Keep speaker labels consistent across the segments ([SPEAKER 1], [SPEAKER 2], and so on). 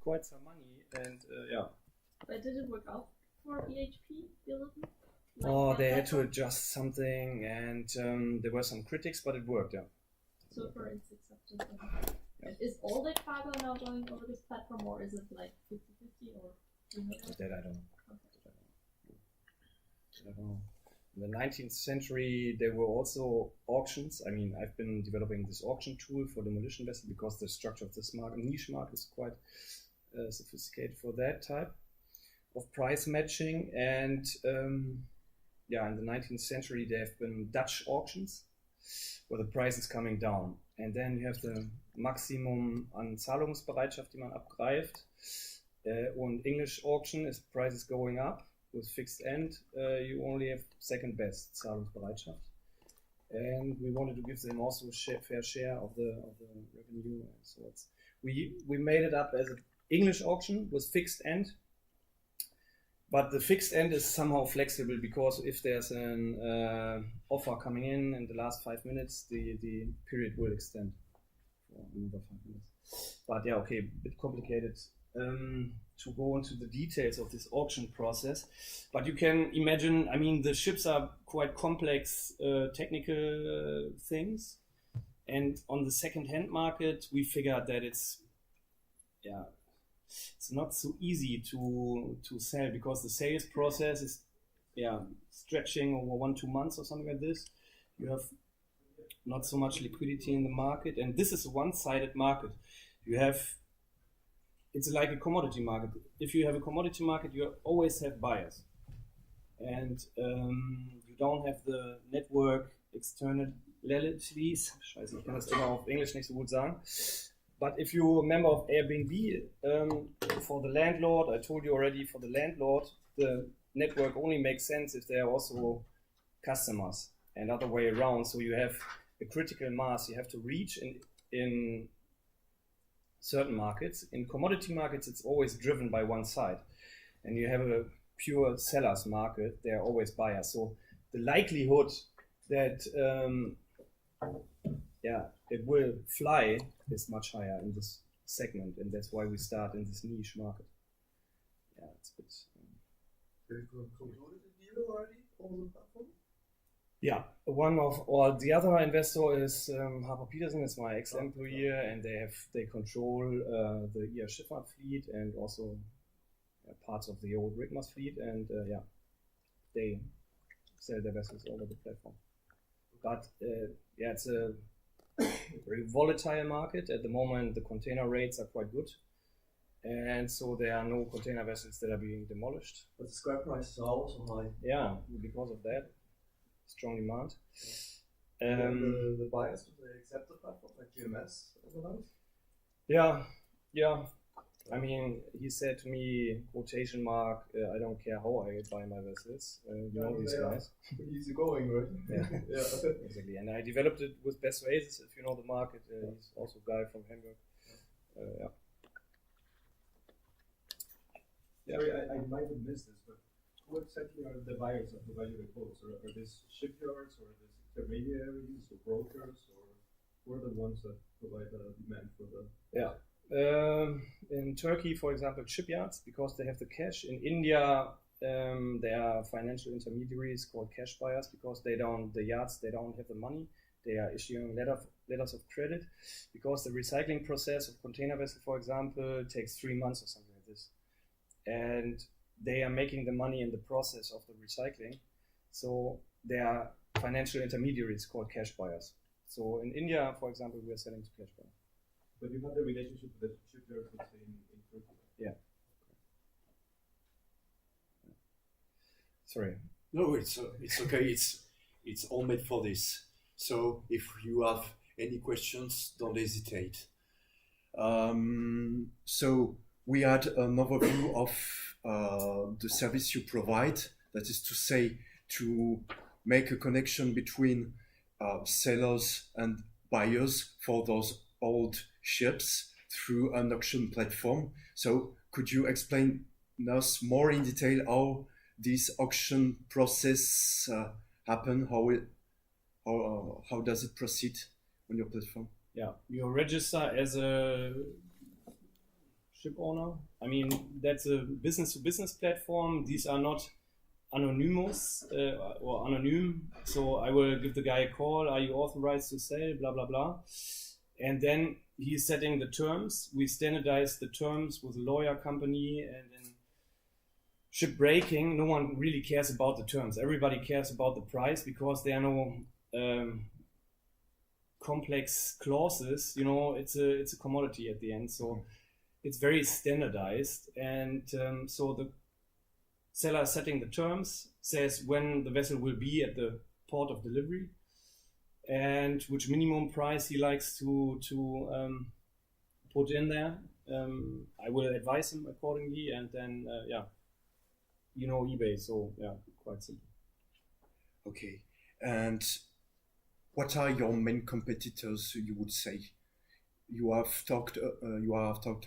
[SPEAKER 1] quite some money, and yeah.
[SPEAKER 2] But did it work out for EHP development?
[SPEAKER 1] They had to adjust something, and there were some critics, but it worked, yeah.
[SPEAKER 2] So far it's accepted. Yeah. Is all the cargo now going over this platform, or is it like 50-50, or
[SPEAKER 1] that I don't know. Okay. I don't know. In the 19th century, there were also auctions. I mean, I've been developing this auction tool for demolition vessels because the structure of this market, niche market, is quite sophisticated for that type of price matching. And yeah, in the 19th century, there have been Dutch auctions where the price is coming down. And then you have the Maximum an Zahlungsbereitschaft, die man abgreift. Und English auction is prices going up. With fixed end, you only have second best Zahlungsbereitschaft, and we wanted to give them also a fair share of the revenue. So we made it up as an English auction with fixed end, but the fixed end is somehow flexible because if there's an offer coming in the last 5 minutes, the period will extend for another 5 minutes. But yeah, okay, a bit complicated. To go into the details of this auction process, but you can imagine, I mean, the ships are quite complex technical things, and on the second-hand market we figured that it's not so easy to sell because the sales process is stretching over 1-2 months or something like this. You have not so much liquidity in the market, and this is a one-sided market. It's like a commodity market. If you have a commodity market, you always have buyers. And you don't have the network externalities. Scheiße, ich kann das immer auf Englisch nicht so gut sagen. But if you're a member of Airbnb, for the landlord, I told you already, for the landlord, the network only makes sense if there are also customers and other way around. So you have a critical mass you have to reach in certain markets. In commodity markets, it's always driven by one side, and you have a pure seller's market. There are always buyers. So the likelihood that it will fly is much higher in this segment, and that's why we start in this niche market. Yeah, it's a bit.
[SPEAKER 3] Have you concluded a deal already on the platform?
[SPEAKER 1] Yeah, the other investor is Harper Peterson, is my ex-employee, and they control the ER Schifffahrt fleet and also parts of the old Rigmas fleet, and they sell their vessels over the platform. But it's a very volatile market at the moment. The container rates are quite good, and so there are no container vessels that are being demolished.
[SPEAKER 3] But the scrap prices are also high.
[SPEAKER 1] Yeah, because of that. Strong demand.
[SPEAKER 3] The buyers, do they accept the platform like GMS overnight?
[SPEAKER 1] Yeah. I mean, he said to me, quotation mark, I don't care how I buy my vessels. You know these guys.
[SPEAKER 3] Easy going, right?
[SPEAKER 1] Yeah, exactly. And I developed it with Best Oasis, if you know the market. He's also a guy from Hamburg.
[SPEAKER 4] Sorry, I might have missed this, but who exactly are the buyers of the valuable quotes? Are these shipyards, or are these intermediaries, or brokers, or who are the ones that provide the demand for the?
[SPEAKER 1] Yeah, in Turkey, for example, shipyards, because they have the cash. In India, there are financial intermediaries called cash buyers because the yards don't have the money. They are issuing letters of credit because the recycling process of container vessel, for example, takes 3 months or something like this, and they are making the money in the process of the recycling. So there are financial intermediaries called cash buyers. So in India, for example, we are selling to cash buyers.
[SPEAKER 4] But you have the relationship with the shipyards, let's say, in Turkey.
[SPEAKER 1] Yeah. Sorry.
[SPEAKER 5] No, it's okay. It's all made for this. So if you have any questions, don't hesitate. So we had an overview of the service you provide, that is to say, to make a connection between sellers and buyers for those old ships through an auction platform. So could you explain us more in detail how this auction process happen? How does it proceed on your platform?
[SPEAKER 1] Yeah, you register as a ship owner. I mean, that's a business-to-business platform. These are not anonymous or anonym. So I will give the guy a call. Are you authorized to sell? Blah blah blah. And then he's setting the terms. We standardize the terms with a lawyer company, and in shipbreaking, no one really cares about the terms. Everybody cares about the price because there are no complex clauses. You know, it's a commodity at the end, so it's very standardized. And so the seller setting the terms says when the vessel will be at the port of delivery and which minimum price he likes to put in there. I will advise him accordingly, and then you know eBay, so yeah, quite simple.
[SPEAKER 5] Okay, and what are your main competitors? You would say you have talked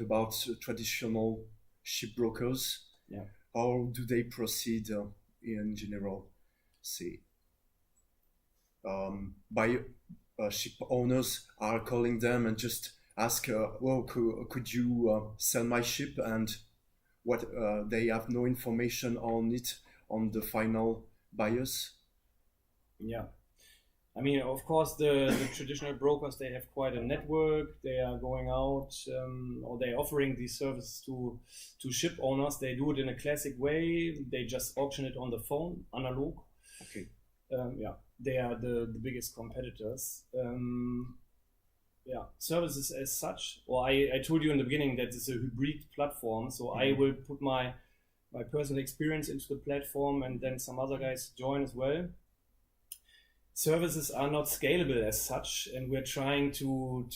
[SPEAKER 5] about traditional shipbrokers.
[SPEAKER 1] Yeah.
[SPEAKER 5] How do they proceed in general? Say, by ship owners are calling them and just ask, well, could you sell my ship? And what they have no information on it, on the final buyers.
[SPEAKER 1] Yeah. I mean, of course, the traditional brokers, they have quite a network. They are going out or they're offering these services to ship owners. They do it in a classic way. They just auction it on the phone, analog.
[SPEAKER 5] Okay.
[SPEAKER 1] They are the biggest competitors. Services as such. Or I told you in the beginning that it's a hybrid platform. So I will put my personal experience into the platform, and then some other guys join as well. Services are not scalable as such, and we're trying to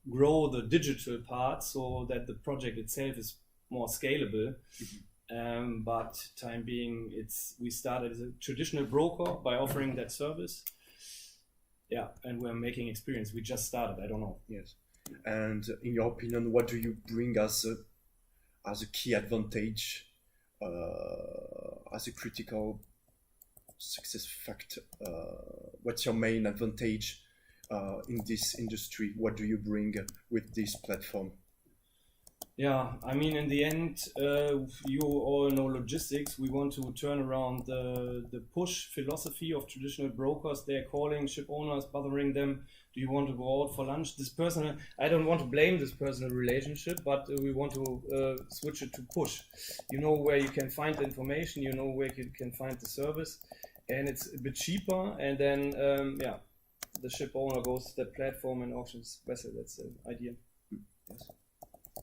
[SPEAKER 1] grow the digital part so that the project itself is more scalable. But time being, we started as a traditional broker by offering that service. Yeah, and we're making experience. We just started. I don't know.
[SPEAKER 5] Yes. And in your opinion, what do you bring as a key advantage, as a critical success factor? What's your main advantage in this industry? What do you bring with this platform?
[SPEAKER 1] Yeah, I mean, in the end, you all know logistics. We want to turn around the push philosophy of traditional brokers. They're calling ship owners, bothering them. Do you want to go out for lunch? I don't want to blame this personal relationship, but we want to switch it to push. You know where you can find the information, you know where you can find the service, and it's a bit cheaper. And then, the ship owner goes to the platform and auctions vessel. That's the idea. Yes.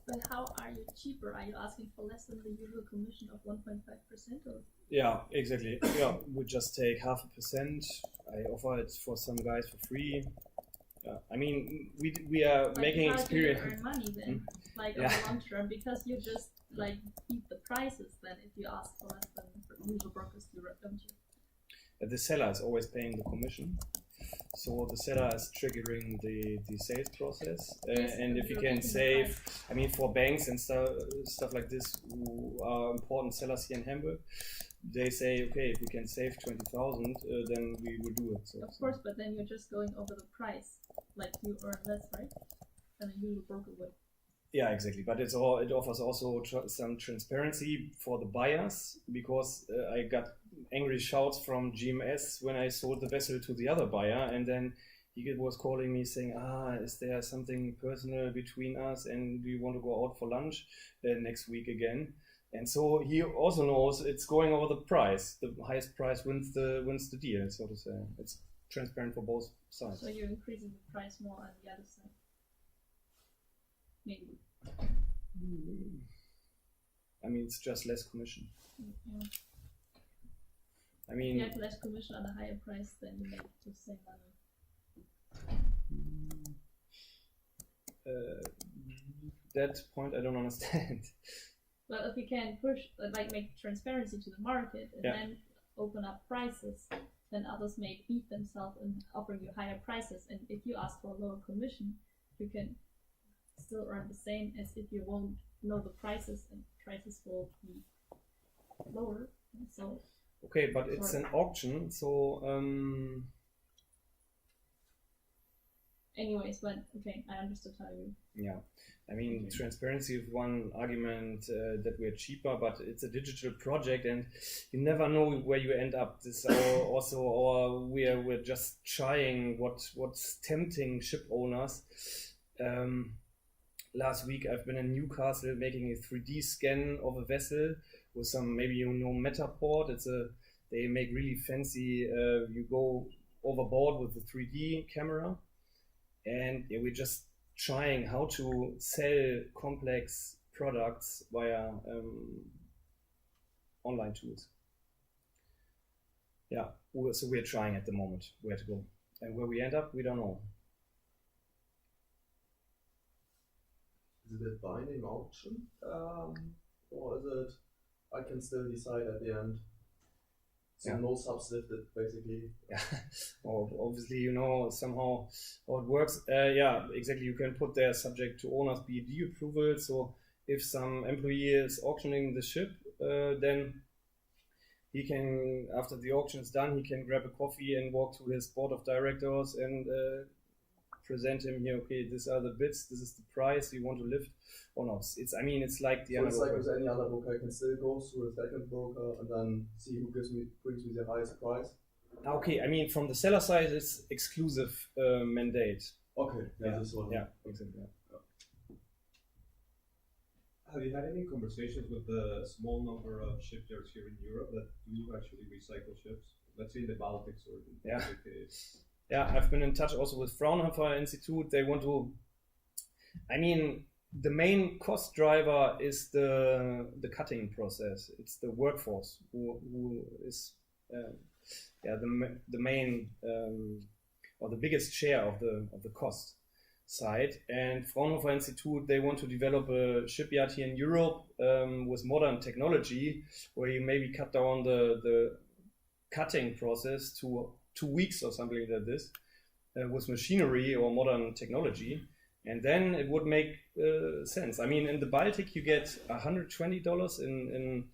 [SPEAKER 2] But how are you cheaper? Are you asking for less than the usual commission of 1.5%? Or?
[SPEAKER 1] Yeah, exactly. Yeah, we just take 0.5%. I offer it for some guys for free. Yeah, I mean, we are making experience.
[SPEAKER 2] How do you earn money then, like on the long term? Because you just like beat the prices then if you ask for less than the usual brokers do, don't you?
[SPEAKER 1] The seller is always paying the commission. So the seller is triggering the sales process, and if you can save, I mean, for banks and stuff like this, who are important sellers here in Hamburg, they say, okay, if we can save 20,000, then we will do it. So,
[SPEAKER 2] of course, but then you're just going over the price, like you earn less, right, than a usual broker would.
[SPEAKER 1] Yeah, exactly. But it offers also some transparency for the buyers, because I got angry shouts from GMS when I sold the vessel to the other buyer, and then he was calling me saying, is there something personal between us, and do you want to go out for lunch next week again? And so he also knows it's going over the price. The highest price wins the deal, so to say. It's transparent for both sides.
[SPEAKER 2] So you're increasing the price more on the other side. Maybe.
[SPEAKER 1] I mean, it's just less commission.
[SPEAKER 2] Yeah.
[SPEAKER 1] I mean,
[SPEAKER 2] you have less commission on a higher price than you make to save money.
[SPEAKER 1] That point I don't understand.
[SPEAKER 2] Well, if you can push, like make transparency to the market and then open up prices, then others may beat themselves and offer you higher prices. And if you ask for a lower commission, you can still earn the same as if you won't know the prices, and prices will be lower. And so.
[SPEAKER 1] Okay, but it's an auction, so
[SPEAKER 2] anyways, but okay, I understood how you.
[SPEAKER 1] Yeah, I mean,
[SPEAKER 2] Okay.
[SPEAKER 1] transparency is one argument that we're cheaper, but it's a digital project, and you never know where you end up. This is also our we're just trying what's tempting ship owners. Last week I've been in Newcastle making a 3D scan of a vessel with some, maybe Metaport. They make really fancy. You go overboard with the 3D camera, and we're just trying how to sell complex products via online tools. Yeah, so we're trying at the moment where to go, and where we end up, we don't know.
[SPEAKER 3] Is it a binding auction? Or is it, I can still decide at the end? So
[SPEAKER 1] Yeah.
[SPEAKER 3] no subscripted, basically.
[SPEAKER 1] Yeah, well, obviously, somehow how it works. Yeah, exactly. You can put there subject to owners BD approval. So if some employee is auctioning the ship, then he can, after the auction is done, he can grab a coffee and walk to his board of directors and present him here. Okay, these are the bids. This is the price you want to lift or not. It's like the
[SPEAKER 3] So it's like
[SPEAKER 1] analog.
[SPEAKER 3] with any other broker, I can still go through a second broker and then see who brings me the highest price.
[SPEAKER 1] Okay, I mean, from the seller side, it's exclusive mandate.
[SPEAKER 3] Okay,
[SPEAKER 1] Yeah,
[SPEAKER 3] this one.
[SPEAKER 1] yeah, exactly. Yeah.
[SPEAKER 4] Have you had any conversations with the small number of shipyards here in Europe that do actually recycle ships? Let's say in the Baltics or in
[SPEAKER 1] Yeah.
[SPEAKER 4] the UK.
[SPEAKER 1] Yeah, I've been in touch also with Fraunhofer Institute. They want to, I mean, the main cost driver is the cutting process. It's the workforce who is the main or the biggest share of the cost side. And Fraunhofer Institute, they want to develop a shipyard here in Europe with modern technology, where you maybe cut down the cutting process to 2 weeks or something like this with machinery or modern technology, and then it would make sense. I mean, in the Baltic you get $120 in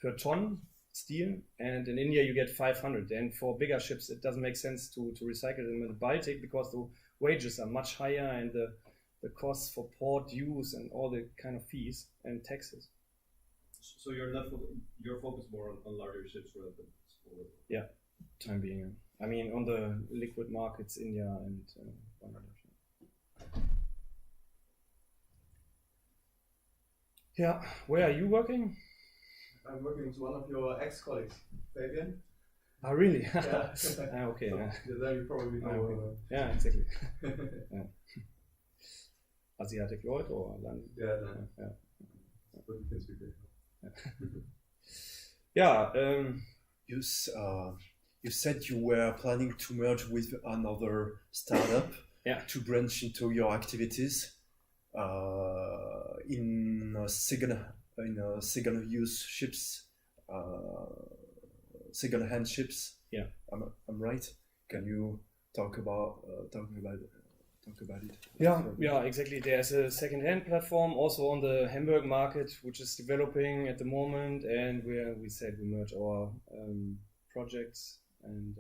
[SPEAKER 1] per ton steel, and in India you get 500. And for bigger ships it doesn't make sense to recycle them in the Baltic, because the wages are much higher, and the costs for port use and all the kind of fees and taxes.
[SPEAKER 4] So you're focused more on larger ships rather than smaller.
[SPEAKER 1] Yeah, time being. I mean, on the liquid markets, India and Bangladesh. Yeah, where are you working?
[SPEAKER 3] I'm working with one of your ex-colleagues, Fabian.
[SPEAKER 1] Oh, really?
[SPEAKER 3] Yeah.
[SPEAKER 1] Okay.
[SPEAKER 3] So,
[SPEAKER 1] Yeah.
[SPEAKER 3] then you probably know.
[SPEAKER 1] Okay. Yeah, exactly. Yeah. Asiatic Lloyd or London?
[SPEAKER 3] Yeah, then.
[SPEAKER 1] Yeah.
[SPEAKER 3] But you can speak it.
[SPEAKER 1] Yeah.
[SPEAKER 5] You said you were planning to merge with another startup
[SPEAKER 1] Yeah.
[SPEAKER 5] to branch into your activities in second use ships, second hand ships.
[SPEAKER 1] Yeah.
[SPEAKER 5] I'm right. Can you talk about it?
[SPEAKER 1] Yeah, exactly. There's a second-hand platform also on the Hamburg market, which is developing at the moment, and where we said we merge our projects. And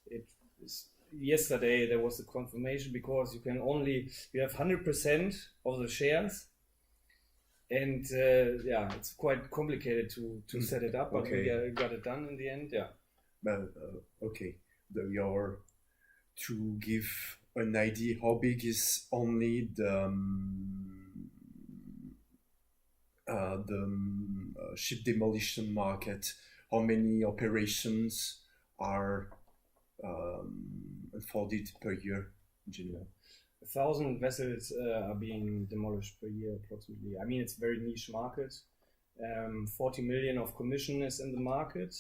[SPEAKER 1] it is, yesterday there was a confirmation, because you have 100% of the shares, and it's quite complicated to set it up, but
[SPEAKER 5] Okay.
[SPEAKER 1] we got it done in the end. Yeah.
[SPEAKER 5] Well, okay. To give an idea, how big is only the ship demolition market? How many operations are unfolded per year in general?
[SPEAKER 1] 1,000 vessels are being demolished per year approximately. I mean, it's a very niche market. 40 million of commission is in the market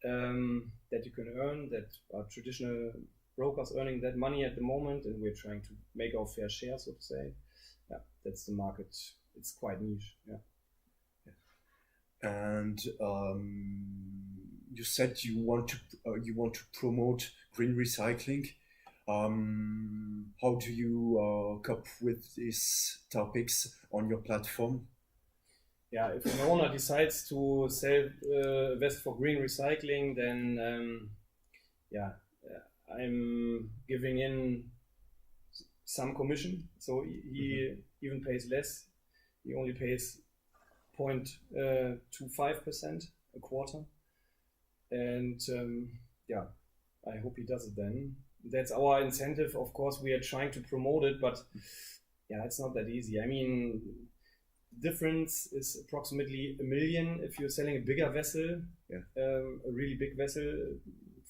[SPEAKER 1] that you can earn, that are traditional brokers earning that money at the moment, and we're trying to make our fair share, so to say. Yeah, that's the market. It's quite niche. Yeah.
[SPEAKER 5] And you said you want to promote green recycling. How do you cope with these topics on your platform?
[SPEAKER 1] Yeah, if an owner decides to sell a vessel for green recycling, then I'm giving in some commission, so he even pays less. He only pays 0.25% a quarter, and yeah, I hope he does it then. That's our incentive. Of course, we are trying to promote it, but yeah, it's not that easy. I mean, the difference is approximately 1 million if you're selling a bigger vessel, a really big vessel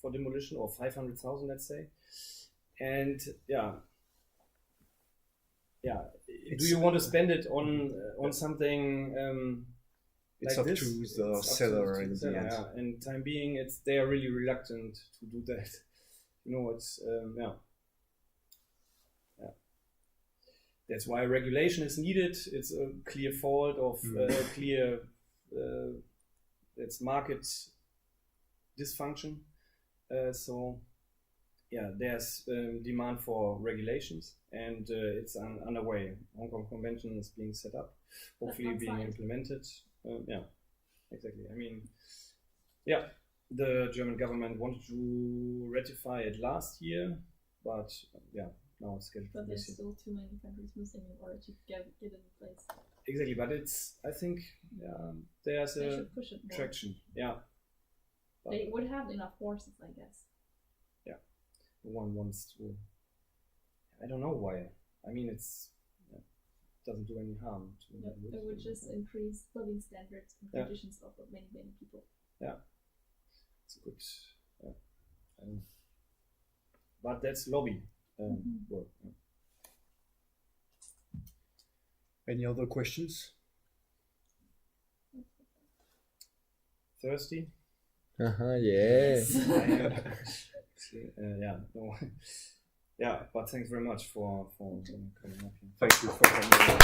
[SPEAKER 1] for demolition, or 500,000, let's say. And yeah, do you want to spend it on something?
[SPEAKER 5] It's
[SPEAKER 1] like
[SPEAKER 5] up
[SPEAKER 1] this?
[SPEAKER 5] to the
[SPEAKER 1] It's up
[SPEAKER 5] seller in the
[SPEAKER 1] seller,
[SPEAKER 5] end.
[SPEAKER 1] yeah. And time being, they are really reluctant to do that. You know, it's That's why regulation is needed. It's a clear fault of it's market dysfunction. So yeah, there's demand for regulations, and it's underway. Hong Kong Convention is being set up, hopefully being implemented. Yeah, exactly. I mean, yeah, the German government wanted to ratify it last year, but yeah, now it's scheduled for
[SPEAKER 2] But there's
[SPEAKER 1] this year.
[SPEAKER 2] still too many countries missing in order to get it in place.
[SPEAKER 1] Exactly, but I think there's
[SPEAKER 2] They
[SPEAKER 1] a
[SPEAKER 2] should push it more.
[SPEAKER 1] traction. Yeah. But
[SPEAKER 2] They would have enough forces, I guess.
[SPEAKER 1] one wants to. I don't know why. I mean, it doesn't do any harm to
[SPEAKER 2] It would just increase living standards and conditions of many, many people.
[SPEAKER 1] Yeah, it's a good. But that's lobby work. Yeah.
[SPEAKER 5] Any other questions?
[SPEAKER 1] Thirsty?
[SPEAKER 6] Yeah.
[SPEAKER 1] Yeah. No. Yeah, but thanks very much for coming up here.
[SPEAKER 5] Thank you for coming.